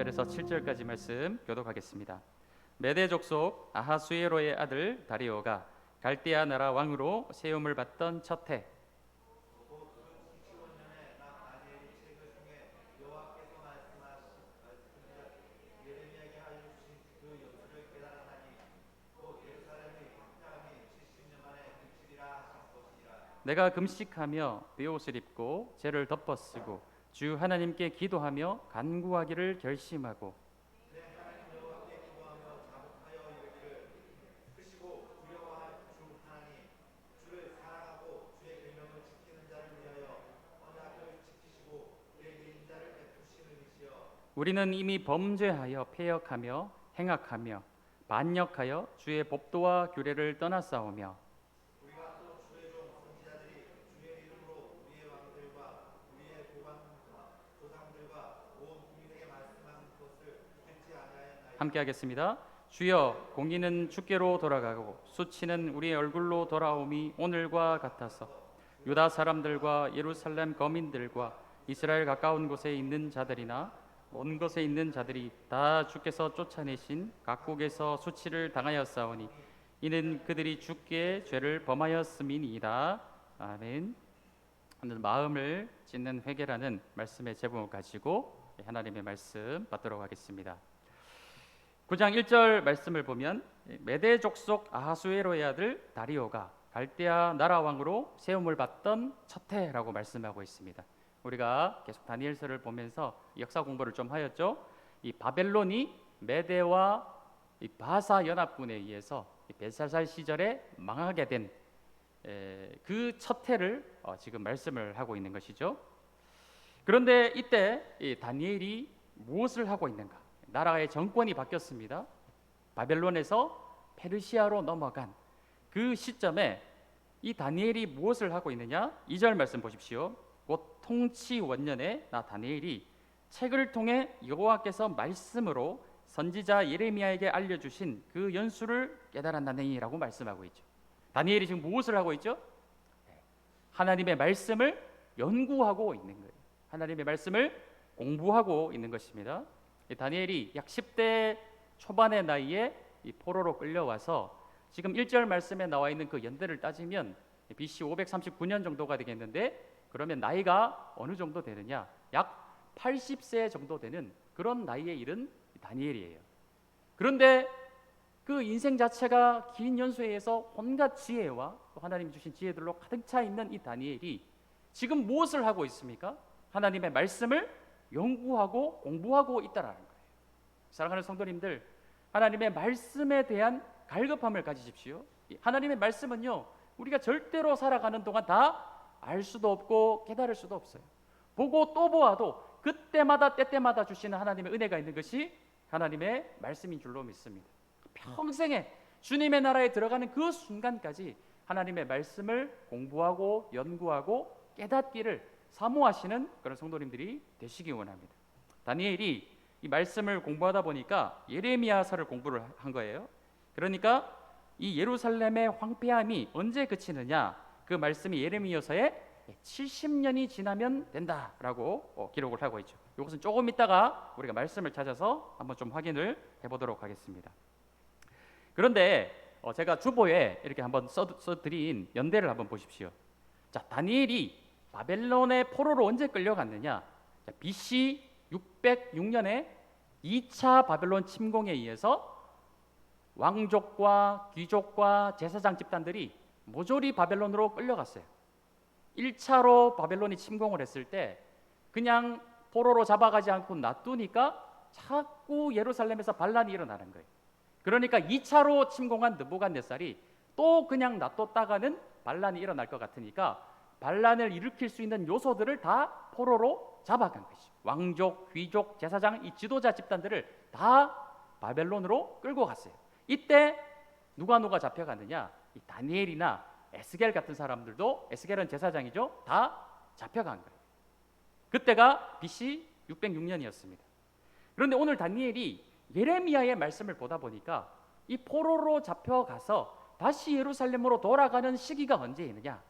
1절에서 7절까지 말씀 교독하겠습니다. 메대 족속 아하수에로의 아들 다리오가 갈대아 나라 왕으로 세움을 받던 첫 해, 내가 금식하며 베옷을 입고 죄를 덮어쓰고 주 하나님께 기도하며 간구하기를 결심하고 우리는 이미 범죄하여 패역하며 행악하며 반역하여 주의 법도와 규례를 떠나싸우며 함께 하겠습니다. 주여, 공의는 주께로 돌아가고 수치는 우리의 얼굴로 돌아옴이 오늘과 같아서 유다 사람들과 예루살렘 거민들과 이스라엘 가까운 곳에 있는 자들이나 먼 곳에 있는 자들이 다 주께서 쫓아내신 각국에서 수치를 당하였사오니 이는 그들이 주께 죄를 범하였음이니이다. 아멘. 오늘 마음을 찢는 회개라는 말씀의 제목을 가지고 하나님의 말씀 받도록 하겠습니다. 9장 1절 말씀을 보면 메대 족속 아하수에로의 아들 다리오가 갈대아 나라 왕으로 세움을 받던 첫 해라고 말씀하고 있습니다. 우리가 계속 다니엘서를 보면서 역사 공부를 좀 하였죠. 이 바벨론이 메대와 이 바사 연합군에 의해서 벨사살 시절에 망하게 된 그 첫 해를 지금 말씀을 하고 있는 것이죠. 그런데 이때 이 다니엘이 무엇을 하고 있는가? 나라의 정권이 바뀌었습니다. 바벨론에서 페르시아로 넘어간 그 시점에 이 다니엘이 무엇을 하고 있느냐? 2절 말씀 보십시오. 곧 통치 원년에 나 다니엘이 책을 통해 여호와께서 말씀으로 선지자 예레미야에게 알려주신 그 연수를 깨달았나니라고 말씀하고 있죠. 다니엘이 지금 무엇을 하고 있죠? 하나님의 말씀을 연구하고 있는 거예요. 하나님의 말씀을 공부하고 있는 것입니다. 다니엘이 약 10대 초반의 나이에 이 포로로 끌려와서 지금 1절 말씀에 나와 있는 그 연대를 따지면 BC 539년 정도가 되겠는데, 그러면 나이가 어느 정도 되느냐? 약 80세 정도 되는 그런 나이에 이른 다니엘이에요. 그런데 그 인생 자체가 긴 연수에 의해서 온갖 지혜와 또 하나님이 주신 지혜들로 가득 차 있는 이 다니엘이 지금 무엇을 하고 있습니까? 하나님의 말씀을 연구하고 공부하고 있다라는 거예요. 사랑하는 성도님들, 하나님의 말씀에 대한 갈급함을 가지십시오. 하나님의 말씀은요, 우리가 절대로 살아가는 동안 다 알 수도 없고 깨달을 수도 없어요. 보고 또 보아도 그때마다 때때마다 주시는 하나님의 은혜가 있는 것이 하나님의 말씀인 줄로 믿습니다. 평생에 주님의 나라에 들어가는 그 순간까지 하나님의 말씀을 공부하고 연구하고 깨닫기를 사모하시는 그런 성도님들이 되시기 원합니다. 다니엘이 이 말씀을 공부하다 보니까 예레미야서를 공부를 한 거예요. 그러니까 이 예루살렘의 황폐함이 언제 그치느냐? 그 말씀이 예레미야서에 70년이 지나면 된다라고 기록을 하고 있죠. 이것은 조금 있다가 우리가 말씀을 찾아서 한번 좀 확인을 해보도록 하겠습니다. 그런데 제가 주보에 이렇게 한번 써드린 연대를 한번 보십시오. 자, 다니엘이 바벨론의 포로로 언제 끌려갔느냐? 자, BC 606년에 2차 바벨론 침공에 의해서 왕족과 귀족과 제사장 집단들이 모조리 바벨론으로 끌려갔어요. 1차로 바벨론이 침공을 했을 때 그냥 포로로 잡아가지 않고 놔두니까 자꾸 예루살렘에서 반란이 일어나는 거예요. 그러니까 2차로 침공한 느부갓네살이 또 그냥 놔뒀다가는 반란이 일어날 것 같으니까 반란을 일으킬 수 있는 요소들을 다 포로로 잡아간 것이죠. 왕족, 귀족, 제사장, 이 지도자 집단들을 다 바벨론으로 끌고 갔어요. 이때 누가 잡혀갔느냐? 이 다니엘이나 에스겔 같은 사람들도, 에스겔은 제사장이죠, 다 잡혀간 거예요. 그때가 BC 606년이었습니다. 그런데 오늘 다니엘이 예레미야의 말씀을 보다 보니까 이 포로로 잡혀가서 다시 예루살렘으로 돌아가는 시기가 언제이느냐?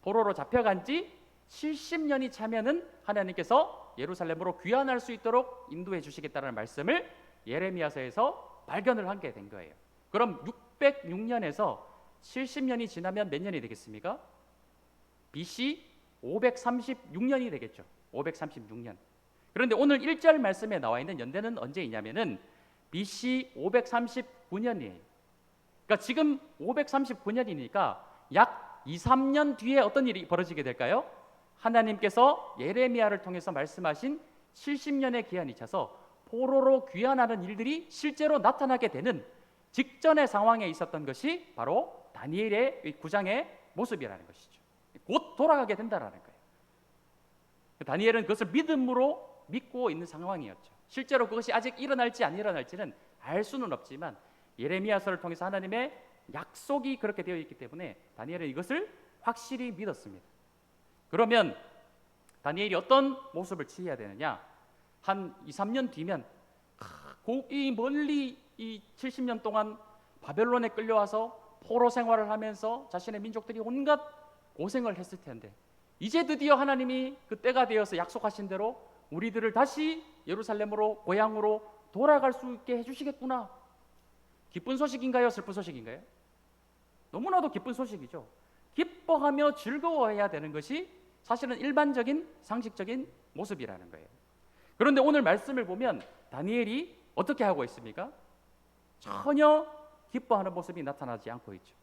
포로로 잡혀간 지 70년이 차면은 하나님께서 예루살렘으로 귀환할 수 있도록 인도해 주시겠다는 말씀을 예레미야서에서 발견을 하게 된 거예요. 그럼 606년에서 70년이 지나면 몇 년이 되겠습니까? BC 536년이 되겠죠. 536년. 그런데 오늘 1절 말씀에 나와 있는 연대는 언제이냐면은 BC 539년이에요. 그러니까 지금 539년이니까 약 2, 3년 뒤에 어떤 일이 벌어지게 될까요? 하나님께서 예레미야를 통해서 말씀하신 70년의 기한이 차서 포로로 귀환하는 일들이 실제로 나타나게 되는 직전의 상황에 있었던 것이 바로 다니엘의 9장의 모습이라는 것이죠. 곧 돌아가게 된다라는 거예요. 다니엘은 그것을 믿음으로 믿고 있는 상황이었죠. 실제로 그것이 아직 일어날지 안 일어날지는 알 수는 없지만 예레미야서를 통해서 하나님의 약속이 그렇게 되어 있기 때문에 다니엘은 이것을 확실히 믿었습니다. 그러면 다니엘이 어떤 모습을 취해야 되느냐? 한 2, 3년 뒤면 이 멀리 이 70년 동안 바벨론에 끌려와서 포로 생활을 하면서 자신의 민족들이 온갖 고생을 했을 텐데 이제 드디어 하나님이 그 때가 되어서 약속하신 대로 우리들을 다시 예루살렘으로 고향으로 돌아갈 수 있게 해주시겠구나. 기쁜 소식인가요? 슬픈 소식인가요? 너무나도 기쁜 소식이죠. 기뻐하며 즐거워해야 되는 것이 사실은 일반적인 상식적인 모습이라는 거예요. 그런데 오늘 말씀을 보면 다니엘이 어떻게 하고 있습니까? 전혀 기뻐하는 모습이 나타나지 않고 있죠.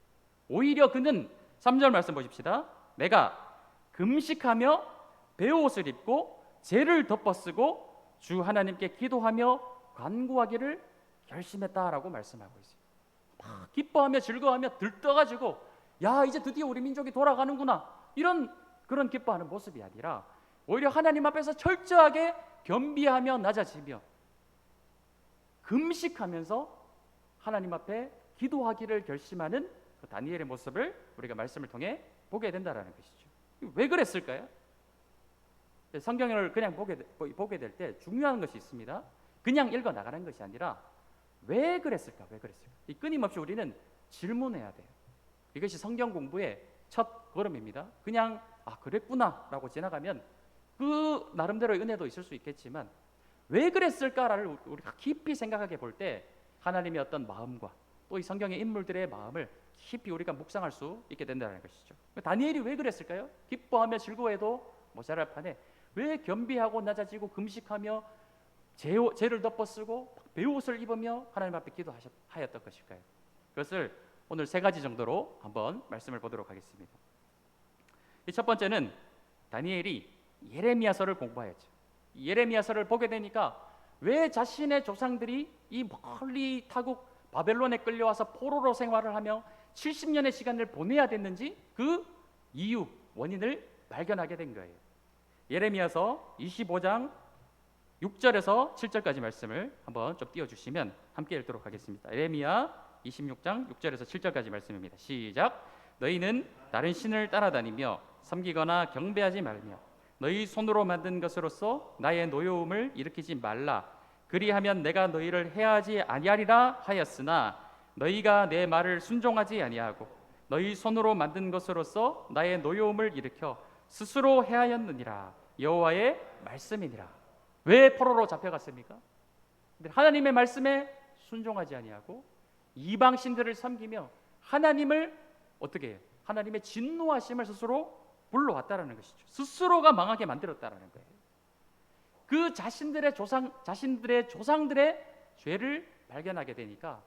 오히려 그는 3절 말씀 보십시다. 내가 금식하며 베옷을 입고 죄를 덮어쓰고 주 하나님께 기도하며 간구하기를 결심했다라고 말씀하고 있어요. 막 기뻐하며 즐거워하며 들떠가지고 야 이제 드디어 우리 민족이 돌아가는구나 이런 그런 기뻐하는 모습이 아니라 오히려 하나님 앞에서 철저하게 겸비하며 낮아지며 금식하면서 하나님 앞에 기도하기를 결심하는 그 다니엘의 모습을 우리가 말씀을 통해 보게 된다라는 것이죠. 왜 그랬을까요? 성경을 그냥 보게 될 때 중요한 것이 있습니다. 그냥 읽어 나가는 것이 아니라 왜 그랬을까? 왜 그랬을까? 이 끊임없이 우리는 질문해야 돼요. 이것이 성경 공부의 첫 걸음입니다. 그냥 그랬구나라고 지나가면 그 나름대로의 은혜도 있을 수 있겠지만 왜 그랬을까를 우리가 깊이 생각하게 볼 때 하나님의 어떤 마음과 또 이 성경의 인물들의 마음을 깊이 우리가 묵상할 수 있게 된다는 것이죠. 다니엘이 왜 그랬을까요? 기뻐하며 즐거워해도 모자랄 판에 왜 겸비하고 낮아지고 금식하며 죄를 덮어쓰고 베옷을 입으며 하나님 앞에 기도하였던 것일까요? 그것을 오늘 3가지 정도로 한번 말씀을 보도록 하겠습니다. 이 첫 번째는 다니엘이 예레미야서를 공부하였죠. 예레미야서를 보게 되니까 왜 자신의 조상들이 이 멀리 타국 바벨론에 끌려와서 포로로 생활을 하며 70년의 시간을 보내야 됐는지 그 이유, 원인을 발견하게 된 거예요. 예레미야서 25장 6절에서 7절까지 말씀을 한번 좀 띄워주시면 함께 읽도록 하겠습니다. 예레미야 26장 6절에서 7절까지 말씀입니다. 시작. 너희는 다른 신을 따라다니며 섬기거나 경배하지 말며 너희 손으로 만든 것으로서 나의 노여움을 일으키지 말라. 그리하면 내가 너희를 해하지 아니하리라 하였으나 너희가 내 말을 순종하지 아니하고 너희 손으로 만든 것으로서 나의 노여움을 일으켜 스스로 해하였느니라. 여호와의 말씀이니라. 왜 포로로 잡혀갔습니까? 하나님의 말씀에 순종하지 아니하고 이방 신들을 섬기며 하나님을 어떻게 해요? 하나님의 진노하심을 스스로 불러왔다라는 것이죠. 스스로가 망하게 만들었다라는 거예요. 그 자신들의 조상들의 죄를 발견하게 되니까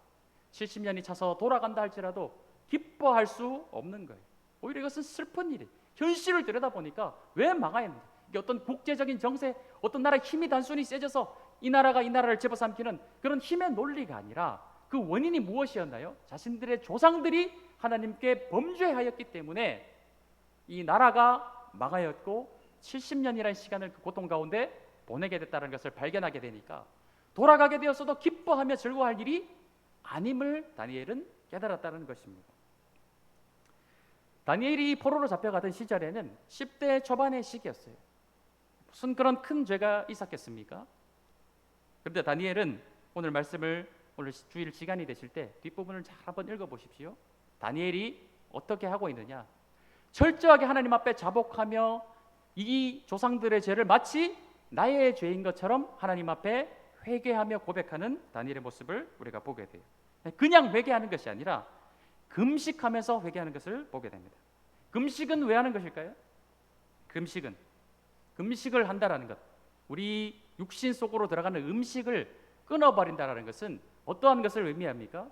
70년이 차서 돌아간다 할지라도 기뻐할 수 없는 거예요. 오히려 이것은 슬픈 일이에요. 현실을 들여다보니까 왜 망하였는지, 이게 어떤 국제적인 정세, 어떤 나라의 힘이 단순히 세져서 이 나라가 이 나라를 집어삼키는 그런 힘의 논리가 아니라 그 원인이 무엇이었나요? 자신들의 조상들이 하나님께 범죄하였기 때문에 이 나라가 망하였고 70년이라는 시간을 그 고통 가운데 보내게 됐다는 것을 발견하게 되니까 돌아가게 되었어도 기뻐하며 즐거워할 일이 아님을 다니엘은 깨달았다는 것입니다. 다니엘이 포로로 잡혀가던 시절에는 10대 초반의 시기였어요. 무슨 그런 큰 죄가 있었겠습니까? 그런데 다니엘은 오늘 말씀을 오늘 주일 시간이 되실 때 뒷부분을 잘 한번 읽어보십시오. 다니엘이 어떻게 하고 있느냐? 철저하게 하나님 앞에 자복하며 이 조상들의 죄를 마치 나의 죄인 것처럼 하나님 앞에 회개하며 고백하는 다니엘의 모습을 우리가 보게 돼요. 그냥 회개하는 것이 아니라 금식하면서 회개하는 것을 보게 됩니다. 금식은 왜 하는 것일까요? 금식을 한다라는 것, 우리 육신 속으로 들어가는 음식을 끊어버린다라는 것은 어떠한 것을 의미합니까?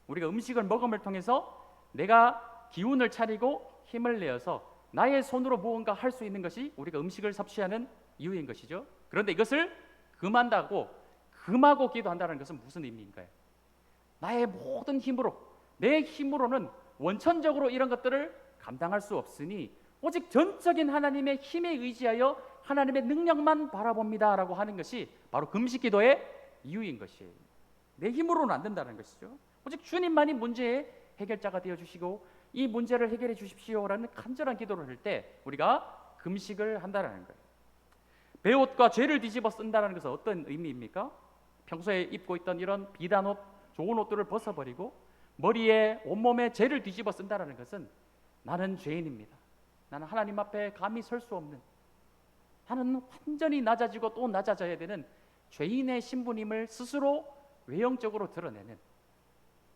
우리가 음식을 먹음을 통해서 내가 기운을 차리고 힘을 내어서 나의 손으로 무언가 할 수 있는 것이 우리가 음식을 섭취하는 이유인 것이죠. 그런데 이것을 금하고 기도한다는 것은 무슨 의미인가요? 나의 모든 힘으로, 내 힘으로는 원천적으로 이런 것들을 감당할 수 없으니 오직 전적인 하나님의 힘에 의지하여 하나님의 능력만 바라봅니다 라고 하는 것이 바로 금식 기도의 이유인 것이에요. 내 힘으로는 안 된다는 것이죠. 오직 주님만이 문제의 해결자가 되어주시고 이 문제를 해결해 주십시오라는 간절한 기도를 할 때 우리가 금식을 한다는 거예요. 베옷과 죄를 뒤집어 쓴다는 것은 어떤 의미입니까? 평소에 입고 있던 이런 비단 옷, 좋은 옷들을 벗어버리고 머리에 온몸에 죄를 뒤집어 쓴다는 것은 나는 죄인입니다. 나는 하나님 앞에 감히 설 수 없는, 나는 완전히 낮아지고 또 낮아져야 되는 죄인의 신분임을 스스로 외형적으로 드러내는,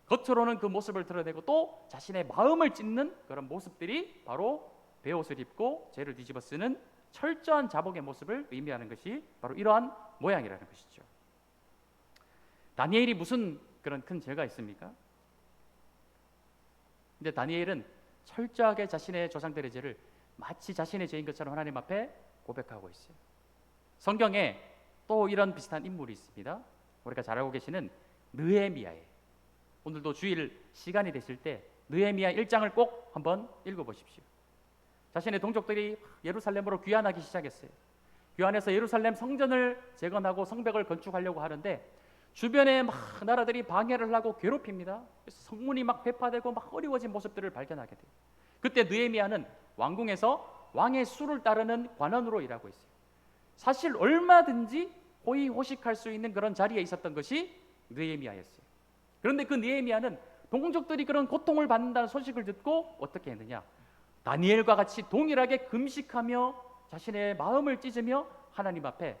겉으로는 그 모습을 드러내고 또 자신의 마음을 찢는 그런 모습들이 바로 베옷을 입고 죄를 뒤집어 쓰는 철저한 자복의 모습을 의미하는 것이 바로 이러한 모양이라는 것이죠. 다니엘이 무슨 그런 큰 죄가 있습니까? 근데 다니엘은 철저하게 자신의 조상들의 죄를 마치 자신의 죄인 것처럼 하나님 앞에 고백하고 있어요. 성경에 또 이런 비슷한 인물이 있습니다. 우리가 잘 알고 계시는 느헤미야예요. 오늘도 주일 시간이 되실 때 느헤미야 1장을 꼭 한번 읽어보십시오. 자신의 동족들이 예루살렘으로 귀환하기 시작했어요. 귀환해서 예루살렘 성전을 재건하고 성벽을 건축하려고 하는데 주변에 막 나라들이 방해를 하고 괴롭힙니다. 그래서 성문이 막 회파되고 막 어려워진 모습들을 발견하게 돼요. 그때 느헤미야는 왕궁에서 왕의 수를 따르는 관원으로 일하고 있어요. 사실 얼마든지 호의호식할 수 있는 그런 자리에 있었던 것이 느헤미야였어요. 그런데 그 느헤미야는 동족들이 그런 고통을 받는다는 소식을 듣고 어떻게 했느냐? 다니엘과 같이 동일하게 금식하며 자신의 마음을 찢으며 하나님 앞에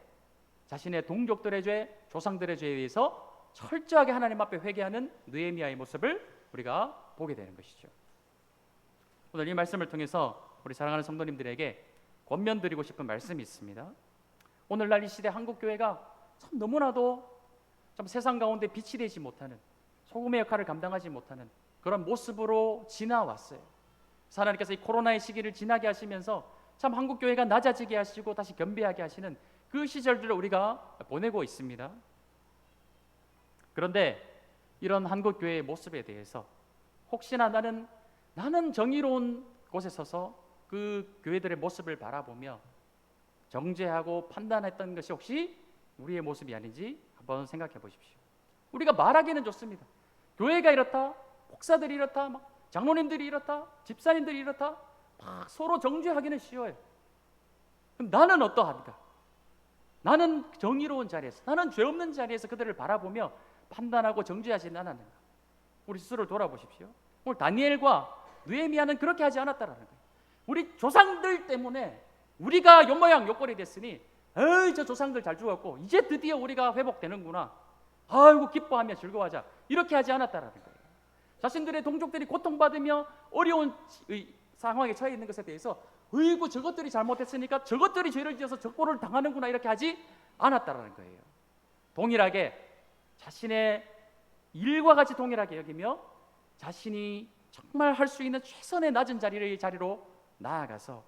자신의 동족들의 죄, 조상들의 죄에 대해서 철저하게 하나님 앞에 회개하는 느헤미야의 모습을 우리가 보게 되는 것이죠. 오늘 이 말씀을 통해서 우리 사랑하는 성도님들에게 권면드리고 싶은 말씀이 있습니다. 오늘날 이 시대 한국교회가 참 너무나도 참 세상 가운데 빛이 되지 못하는, 소금의 역할을 감당하지 못하는 그런 모습으로 지나왔어요. 하나님께서 이 코로나의 시기를 지나게 하시면서 참 한국교회가 낮아지게 하시고 다시 겸비하게 하시는 그 시절들을 우리가 보내고 있습니다. 그런데 이런 한국교회의 모습에 대해서 혹시나 나는 정의로운 곳에 서서 그 교회들의 모습을 바라보며 정죄하고 판단했던 것이 혹시 우리의 모습이 아닌지 한번 생각해 보십시오. 우리가 말하기는 좋습니다. 교회가 이렇다, 목사들이 이렇다, 막 장로님들이 이렇다, 집사님들이 이렇다, 막 서로 정죄하기는 쉬워요. 그럼 나는 어떠합니까? 나는 정의로운 자리에서, 나는 죄 없는 자리에서 그들을 바라보며 판단하고 정죄하지는 않았는가? 우리 스스로를 돌아보십시오. 오늘 다니엘과 느헤미야는 그렇게 하지 않았다라는 거예요. 우리 조상들 때문에 우리가 요 모양 요 꼴이 됐으니 에이 저 조상들 잘 죽었고 이제 드디어 우리가 회복되는구나, 아이고 기뻐하며 즐거워하자, 이렇게 하지 않았다라는 거예요. 자신들의 동족들이 고통받으며 어려운 상황에 처해 있는 것에 대해서 어이구 저것들이 잘못했으니까 저것들이 죄를 지어서 저 꼴을 당하는구나, 이렇게 하지 않았다라는 거예요. 동일하게 자신의 일과 같이 동일하게 여기며 자신이 정말 할 수 있는 최선의 낮은 자리로 나아가서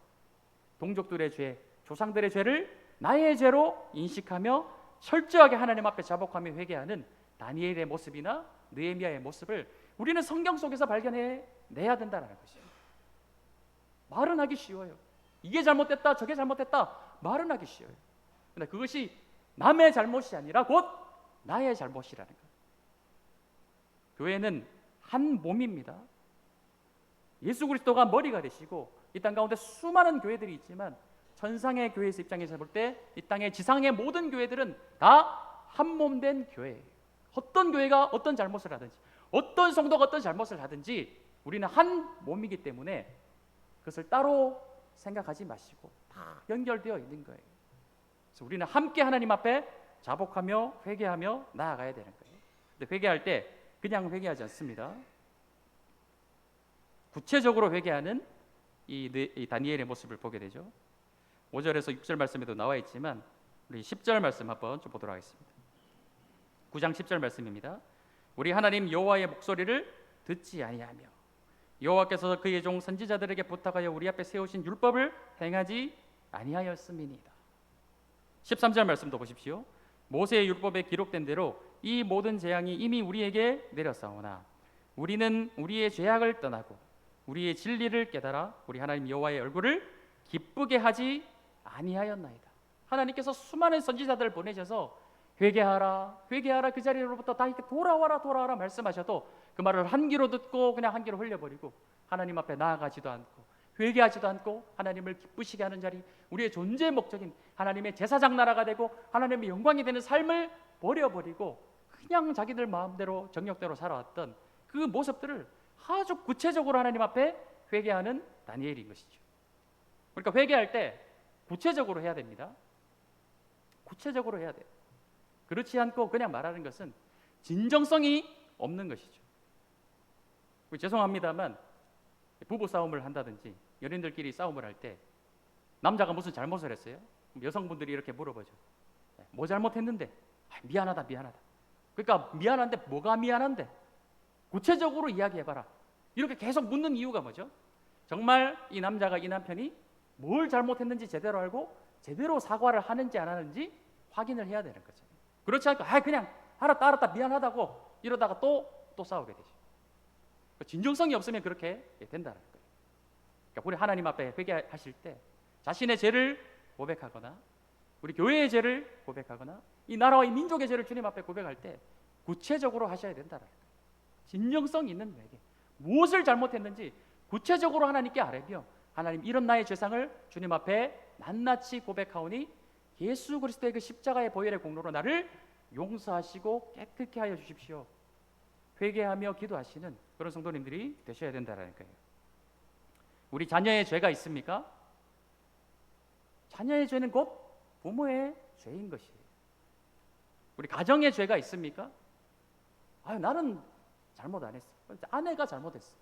동족들의 죄, 조상들의 죄를 나의 죄로 인식하며 철저하게 하나님 앞에 자복하며 회개하는 다니엘의 모습이나 느헤미야의 모습을 우리는 성경 속에서 발견해 내야 된다는 것이에요. 말은 하기 쉬워요. 이게 잘못됐다, 저게 잘못됐다, 말은 하기 쉬워요. 그런데 그것이 남의 잘못이 아니라 곧 나의 잘못이라는 거예요. 교회는 한 몸입니다. 예수 그리스도가 머리가 되시고 이 땅 가운데 수많은 교회들이 있지만 천상의 교회에서 입장에서 볼 때 이 땅의 지상의 모든 교회들은 다 한 몸 된 교회예요. 어떤 교회가 어떤 잘못을 하든지, 어떤 성도가 어떤 잘못을 하든지 우리는 한 몸이기 때문에 그것을 따로 생각하지 마시고 다 연결되어 있는 거예요. 그래서 우리는 함께 하나님 앞에 자복하며 회개하며 나아가야 되는 거예요. 근데 회개할 때 그냥 회개하지 않습니다. 구체적으로 회개하는 이 다니엘의 모습을 보게 되죠. 5절에서 6절 말씀에도 나와 있지만 우리 10절 말씀 한번 좀 보도록 하겠습니다. 9장 10절 말씀입니다. 우리 하나님 여호와의 목소리를 듣지 아니하며 여호와께서 그의 종 선지자들에게 부탁하여 우리 앞에 세우신 율법을 행하지 아니하였음이니이다. 13절 말씀도 보십시오. 모세의 율법에 기록된 대로 이 모든 재앙이 이미 우리에게 내렸사오나 우리는 우리의 죄악을 떠나고 우리의 진리를 깨달아 우리 하나님 여호와의 얼굴을 기쁘게 하지 아니하였나이다. 하나님께서 수많은 선지자들을 보내셔서 회개하라 회개하라 그 자리로부터 다 이렇게 돌아와라 말씀하셔도 그 말을 한 귀로 듣고 그냥 한 귀로 흘려버리고 하나님 앞에 나아가지도 않고 회개하지도 않고 하나님을 기쁘시게 하는 자리, 우리의 존재의 목적인 하나님의 제사장 나라가 되고 하나님의 영광이 되는 삶을 버려버리고 그냥 자기들 마음대로 정욕대로 살아왔던 그 모습들을 아주 구체적으로 하나님 앞에 회개하는 다니엘인 것이죠. 그러니까 회개할 때 구체적으로 해야 됩니다. 구체적으로 해야 돼요. 그렇지 않고 그냥 말하는 것은 진정성이 없는 것이죠. 죄송합니다만 부부 싸움을 한다든지 연인들끼리 싸움을 할 때 남자가 무슨 잘못을 했어요? 여성분들이 이렇게 물어보죠. 뭐 잘못했는데? 미안하다. 그러니까 미안한데 뭐가 미안한데? 구체적으로 이야기해봐라. 이렇게 계속 묻는 이유가 뭐죠? 정말 이 남자가 이 남편이 뭘 잘못했는지 제대로 알고 제대로 사과를 하는지 안 하는지 확인을 해야 되는 거죠. 그렇지 않고 그냥 알았다 미안하다고 이러다가 또 싸우게 되죠. 진정성이 없으면 그렇게 된다는 거예요. 그러니까 우리 하나님 앞에 회개하실 때 자신의 죄를 고백하거나 우리 교회의 죄를 고백하거나 이 나라와 이 민족의 죄를 주님 앞에 고백할 때 구체적으로 하셔야 된다는 거예요. 진정성 있는 회개. 무엇을 잘못했는지 구체적으로 하나님께 아뢰며 하나님 이런 나의 죄상을 주님 앞에 낱낱이 고백하오니 예수 그리스도의 그 십자가의 보혈의 공로로 나를 용서하시고 깨끗게 하여 주십시오. 회개하며 기도하시는 그런 성도님들이 되셔야 된다는 거예요. 우리 자녀의 죄가 있습니까? 자녀의 죄는 곧 부모의 죄인 것이에요. 우리 가정의 죄가 있습니까? 나는 잘못 안 했어. 아내가 잘못했어.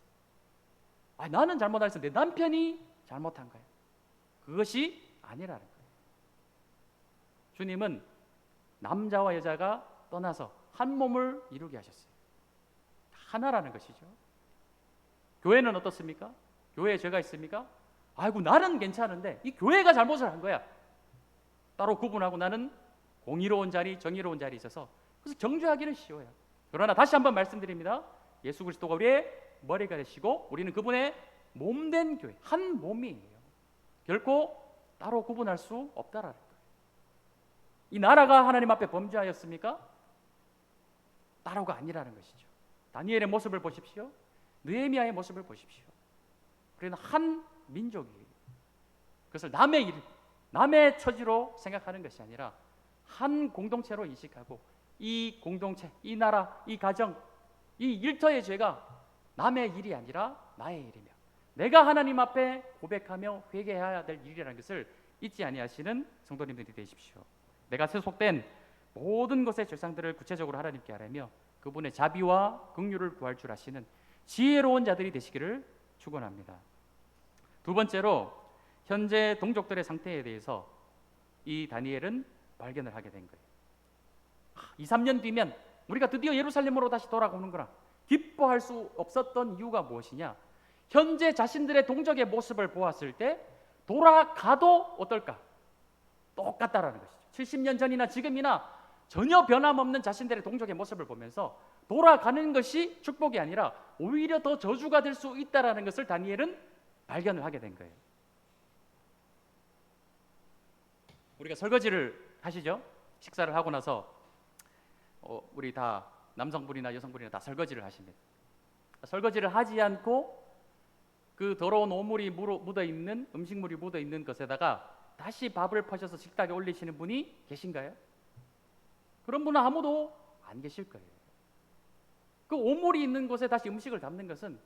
나는 잘못 안 했어. 내 남편이 잘못한 거예요. 그것이 아니라는 거예요. 주님은 남자와 여자가 떠나서 한 몸을 이루게 하셨어요. 하나라는 것이죠. 교회는 어떻습니까? 교회에 죄가 있습니까? 나는 괜찮은데 이 교회가 잘못을 한 거야. 따로 구분하고 나는 공의로운 자리, 정의로운 자리 있어서 그래서 정죄하기는 쉬워요. 그러나 다시 한번 말씀드립니다. 예수 그리스도가 우리의 머리가 되시고 우리는 그분의 몸된 교회, 한 몸이에요. 결코 따로 구분할 수 없다라는 거예요. 이 나라가 하나님 앞에 범죄하였습니까? 따로가 아니라는 것이죠. 다니엘의 모습을 보십시오. 느헤미야의 모습을 보십시오. 우리는 한 민족이에요. 그것을 남의 일, 남의 처지로 생각하는 것이 아니라 한 공동체로 인식하고 이 공동체, 이 나라, 이 가정, 이 일터의 죄가 남의 일이 아니라 나의 일이며 내가 하나님 앞에 고백하며 회개해야 될 일이라는 것을 잊지 아니하시는 성도님들이 되십시오. 내가 세속된 모든 것의 죄상들을 구체적으로 하나님께 아뢰며 그분의 자비와 긍휼을 구할 줄 아시는 지혜로운 자들이 되시기를 축원합니다. 두 번째로 현재 동족들의 상태에 대해서 이 다니엘은 발견을 하게 된 거예요. 2, 3년 뒤면 우리가 드디어 예루살렘으로 다시 돌아오는구나. 기뻐할 수 없었던 이유가 무엇이냐? 현재 자신들의 동족의 모습을 보았을 때 돌아가도 어떨까? 똑같다라는 것이죠. 70년 전이나 지금이나 전혀 변함없는 자신들의 동족의 모습을 보면서 돌아가는 것이 축복이 아니라 오히려 더 저주가 될 수 있다라는 것을 다니엘은 발견을 하게 된 거예요. 우리가 설거지를 하시죠? 식사를 하고 나서 우리 다 남성분이나 여성분이나 다 설거지를 하십니다. 설거지를 하지 않고 그 더러운 오물이 묻어있는 음식물이 묻어있는 것에다가 다시 밥을 퍼셔서 식탁에 올리시는 분이 계신가요? 그런 분은 아무도 안 계실 거예요. 그 오물이 있는 곳에 다시 음식을 담는 것은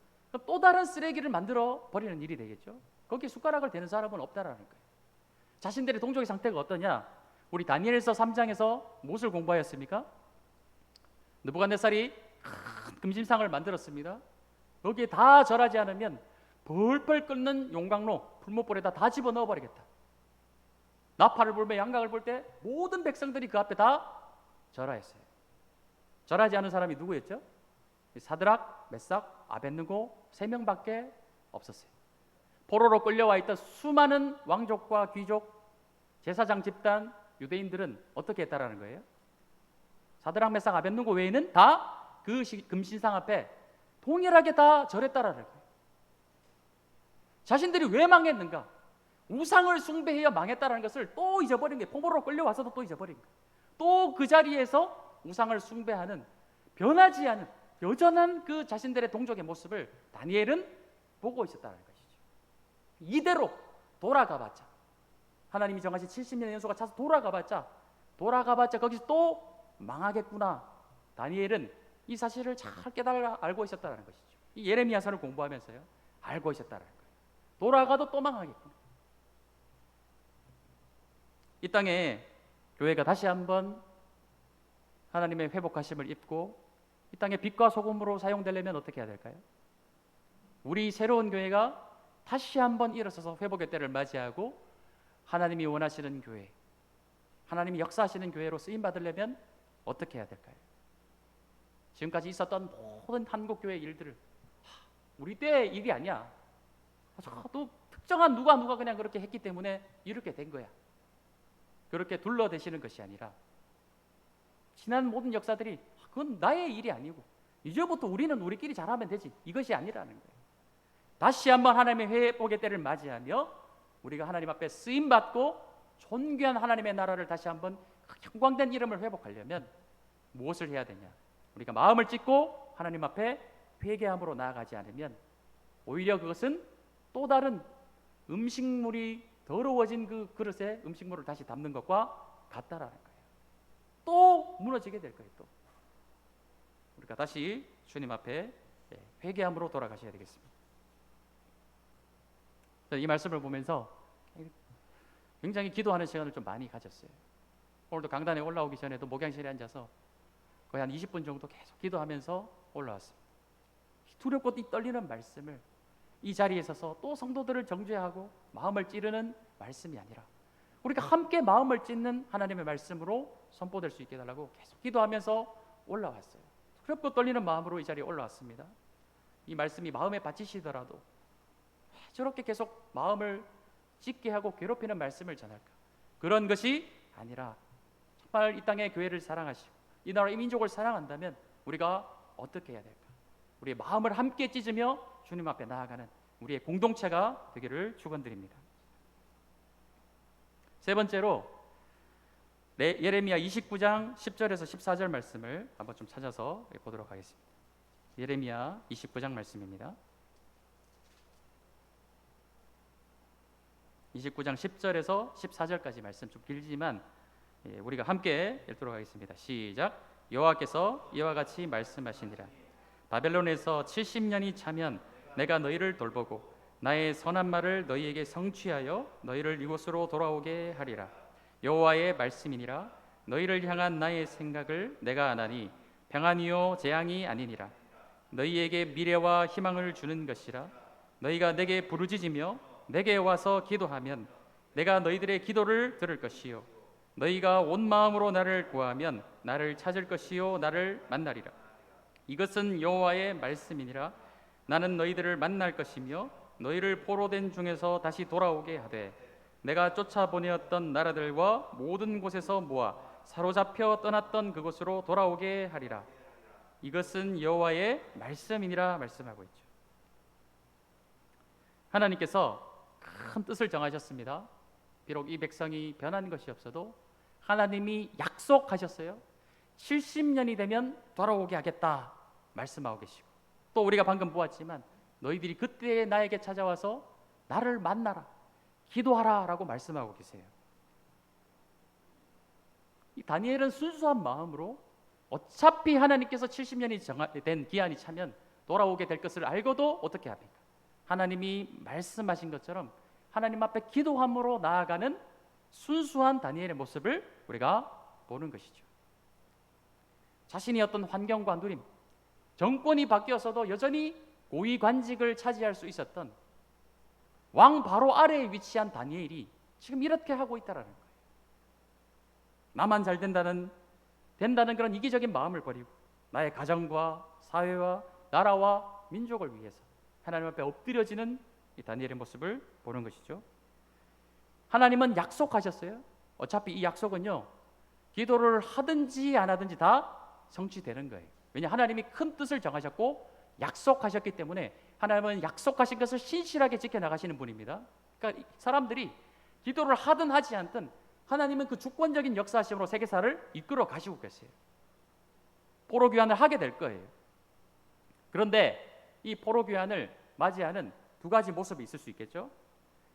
또 다른 쓰레기를 만들어 버리는 일이 되겠죠. 거기에 숟가락을 대는 사람은 없다라는 거예요. 자신들의 동족의 상태가 어떠냐? 우리 다니엘서 3장에서 무엇을 공부하였습니까? 느부갓네살이 큰 금신상을 만들었습니다. 여기에 다 절하지 않으면 벌벌 끓는 용광로 풀무불에다 다 집어넣어 버리겠다. 나팔을 불며 양각을 불 때 모든 백성들이 그 앞에 다 절하였어요. 절하지 않은 사람이 누구였죠? 사드락, 메삭, 아벳느고 3명밖에 없었어요. 포로로 끌려와 있던 수많은 왕족과 귀족, 제사장 집단, 유대인들은 어떻게 했다라는 거예요? 사드락, 메삭, 아벳느고 외에는 다 그 금신상 앞에 동일하게 다 절했다라는 거예요. 자신들이 왜 망했는가? 우상을 숭배해야 망했다라는 것을 또 잊어버린 거예요. 포로로 끌려와서도 또 잊어버린 거예요. 또 그 자리에서 우상을 숭배하는 변하지 않은 여전한 그 자신들의 동족의 모습을 다니엘은 보고 있었다는 것이죠. 이대로 돌아가봤자, 하나님이 정하신 70년의 연수가 차서 돌아가봤자 거기서 또 망하겠구나. 다니엘은 이 사실을 잘 깨달아 알고 있었다는 것이죠. 이 예레미야서를 공부하면서요, 알고 있었다는 거예요. 돌아가도 또 망하겠구나. 이 땅에 교회가 다시 한번 하나님의 회복하심을 입고 이 땅에 빛과 소금으로 사용되려면 어떻게 해야 될까요? 우리 새로운 교회가 다시 한번 일어서서 회복의 때를 맞이하고 하나님이 원하시는 교회, 하나님이 역사하시는 교회로 쓰임 받으려면 어떻게 해야 될까요? 지금까지 있었던 모든 한국교회 일들을 우리 때의 일이 아니야. 또 특정한 누가 그냥 그렇게 했기 때문에 이렇게 된 거야. 그렇게 둘러대시는 것이 아니라 지난 모든 역사들이 그건 나의 일이 아니고 이제부터 우리는 우리끼리 잘하면 되지, 이것이 아니라는 거예요. 다시 한번 하나님의 회복의 때를 맞이하며 우리가 하나님 앞에 쓰임받고 존귀한 하나님의 나라를 다시 한번 형광된 이름을 회복하려면 무엇을 해야 되냐? 우리가 마음을 찢고 하나님 앞에 회개함으로 나아가지 않으면 오히려 그것은 또 다른 음식물이 더러워진 그 그릇에 음식물을 다시 담는 것과 같다라는 거예요. 또 무너지게 될 거예요. 또 우리가 다시 주님 앞에 회개함으로 돌아가셔야 되겠습니다. 이 말씀을 보면서 굉장히 기도하는 시간을 좀 많이 가졌어요. 오늘도 강단에 올라오기 전에도 목양실에 앉아서 거의 한 20분 정도 계속 기도하면서 올라왔습니다. 두렵고 떨리는 말씀을 이 자리에 서서 또 성도들을 정죄하고 마음을 찌르는 말씀이 아니라 우리가 함께 마음을 찢는 하나님의 말씀으로 선포될 수 있게 해달라고 계속 기도하면서 올라왔어요. 두렵고 떨리는 마음으로 이 자리에 올라왔습니다. 이 말씀이 마음에 받치시더라도 왜 저렇게 계속 마음을 찢게 하고 괴롭히는 말씀을 전할까? 그런 것이 아니라 정말 이 땅의 교회를 사랑하시고 이 나라 이 민족을 사랑한다면 우리가 어떻게 해야 될까? 우리의 마음을 함께 찢으며 주님 앞에 나아가는 우리의 공동체가 되기를 축원드립니다. 세 번째로 예레미야 29장 10절에서 14절 말씀을 한번 좀 찾아서 보도록 하겠습니다. 예레미야 29장 말씀입니다. 29장 10절에서 14절까지 말씀 좀 길지만 우리가 함께 읽도록 하겠습니다. 시작. 여호와께서 이와 같이 말씀하시니라. 바벨론에서 70년이 차면 내가 너희를 돌보고 나의 선한 말을 너희에게 성취하여 너희를 이곳으로 돌아오게 하리라. 여호와의 말씀이니라. 너희를 향한 나의 생각을 내가 아나니 평안이요 재앙이 아니니라. 너희에게 미래와 희망을 주는 것이라. 너희가 내게 부르짖으며 내게 와서 기도하면 내가 너희들의 기도를 들을 것이요 너희가 온 마음으로 나를 구하면 나를 찾을 것이요 나를 만나리라. 이것은 여호와의 말씀이니라. 나는 너희들을 만날 것이며 너희를 포로된 중에서 다시 돌아오게 하되 내가 쫓아보내었던 나라들과 모든 곳에서 모아 사로잡혀 떠났던 그곳으로 돌아오게 하리라. 이것은 여호와의 말씀이니라 말씀하고 있죠. 하나님께서 큰 뜻을 정하셨습니다. 비록 이 백성이 변한 것이 없어도 하나님이 약속하셨어요. 70년이 되면 돌아오게 하겠다 말씀하고 계시고 또 우리가 방금 보았지만 너희들이 그때 나에게 찾아와서 나를 만나라 기도하라 라고 말씀하고 계세요. 이 다니엘은 순수한 마음으로 어차피 하나님께서 70년이 된 기한이 차면 돌아오게 될 것을 알고도 어떻게 합니까? 하나님이 말씀하신 것처럼 하나님 앞에 기도함으로 나아가는 순수한 다니엘의 모습을 우리가 보는 것이죠. 자신이 어떤 환경과 누림, 정권이 바뀌어서도 여전히 고위 관직을 차지할 수 있었던 왕 바로 아래에 위치한 다니엘이 지금 이렇게 하고 있다는 거예요. 나만 잘 된다는 그런 이기적인 마음을 버리고 나의 가정과 사회와 나라와 민족을 위해서 하나님 앞에 엎드려지는 이 다니엘의 모습을 보는 것이죠. 하나님은 약속하셨어요. 어차피 이 약속은요, 기도를 하든지 안 하든지 다 성취되는 거예요. 왜냐, 하나님이 큰 뜻을 정하셨고 약속하셨기 때문에 하나님은 약속하신 것을 신실하게 지켜나가시는 분입니다. 그러니까 사람들이 기도를 하든 하지 않든 하나님은 그 주권적인 역사하심으로 세계사를 이끌어 가시고 계세요. 포로 귀환을 하게 될 거예요. 그런데 이 포로 귀환을 맞이하는 두 가지 모습이 있을 수 있겠죠.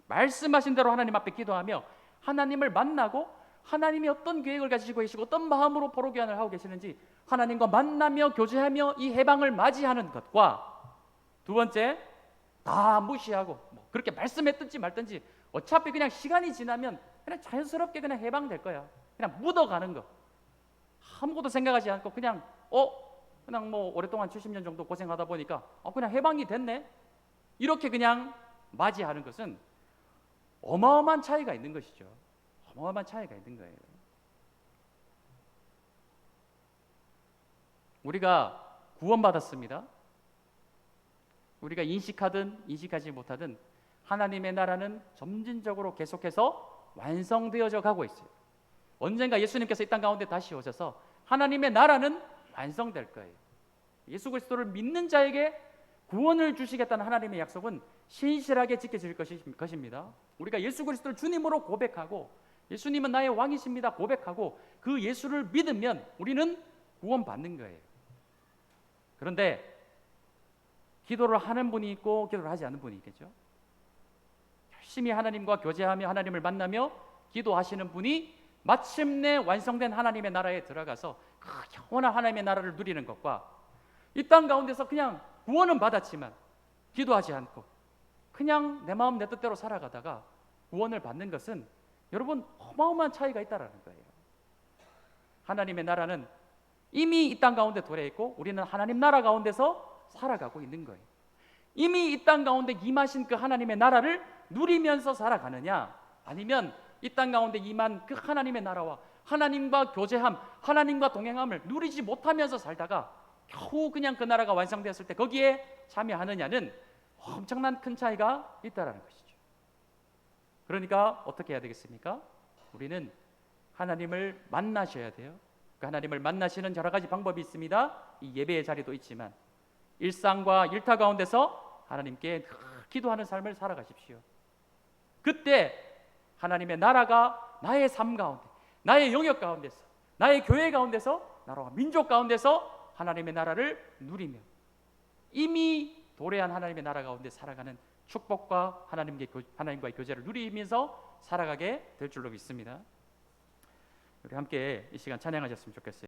말씀하신 대로 하나님 앞에 기도하며 하나님을 만나고 하나님이 어떤 계획을 가지시고 계시고 어떤 마음으로 포로 귀환을 하고 계시는지 하나님과 만나며 교제하며 이 해방을 맞이하는 것과, 두 번째, 다 무시하고 뭐 그렇게 말씀했든지 말든지 어차피 그냥 시간이 지나면 그냥 자연스럽게 그냥 해방될 거야. 그냥 묻어가는 거. 아무것도 생각하지 않고 그냥 뭐 오랫동안 70년 정도 고생하다 보니까 그냥 해방이 됐네. 이렇게 그냥 맞이하는 것은 어마어마한 차이가 있는 것이죠. 어마어마한 차이가 있는 거예요. 우리가 구원받았습니다. 우리가 인식하든 인식하지 못하든 하나님의 나라는 점진적으로 계속해서 완성되어져 가고 있어요. 언젠가 예수님께서 이 땅 가운데 다시 오셔서 하나님의 나라는 완성될 거예요. 예수 그리스도를 믿는 자에게 구원을 주시겠다는 하나님의 약속은 신실하게 지켜질 것입니다. 우리가 예수 그리스도를 주님으로 고백하고 예수님은 나의 왕이십니다 고백하고 그 예수를 믿으면 우리는 구원받는 거예요. 그런데 기도를 하는 분이 있고 기도를 하지 않는 분이 있겠죠. 열심히 하나님과 교제하며 하나님을 만나며 기도하시는 분이 마침내 완성된 하나님의 나라에 들어가서 그 영원한 하나님의 나라를 누리는 것과, 이 땅 가운데서 그냥 구원은 받았지만 기도하지 않고 그냥 내 마음 내 뜻대로 살아가다가 구원을 받는 것은 여러분 어마어마한 차이가 있다는 거예요. 하나님의 나라는 이미 이 땅 가운데 도래 있고 우리는 하나님 나라 가운데서 살아가고 있는 거예요. 이미 이 땅 가운데 임하신 그 하나님의 나라를 누리면서 살아가느냐, 아니면 이 땅 가운데 임한 그 하나님의 나라와 하나님과 교제함, 하나님과 동행함을 누리지 못하면서 살다가 겨우 그냥 그 나라가 완성되었을 때 거기에 참여하느냐는 엄청난 큰 차이가 있다는 것이죠. 그러니까 어떻게 해야 되겠습니까? 우리는 하나님을 만나셔야 돼요. 그 하나님을 만나시는 여러 가지 방법이 있습니다. 이 예배의 자리도 있지만 일상과 일타 가운데서 하나님께 기도하는 삶을 살아가십시오. 그때 하나님의 나라가 나의 삶 가운데, 나의 영역 가운데서, 나의 교회 가운데서, 나라와 민족 가운데서 하나님의 나라를 누리며 이미 도래한 하나님의 나라 가운데 살아가는 축복과 하나님과의 교제를 누리면서 살아가게 될 줄로 믿습니다. 우리 함께 이 시간 찬양하셨으면 좋겠어요.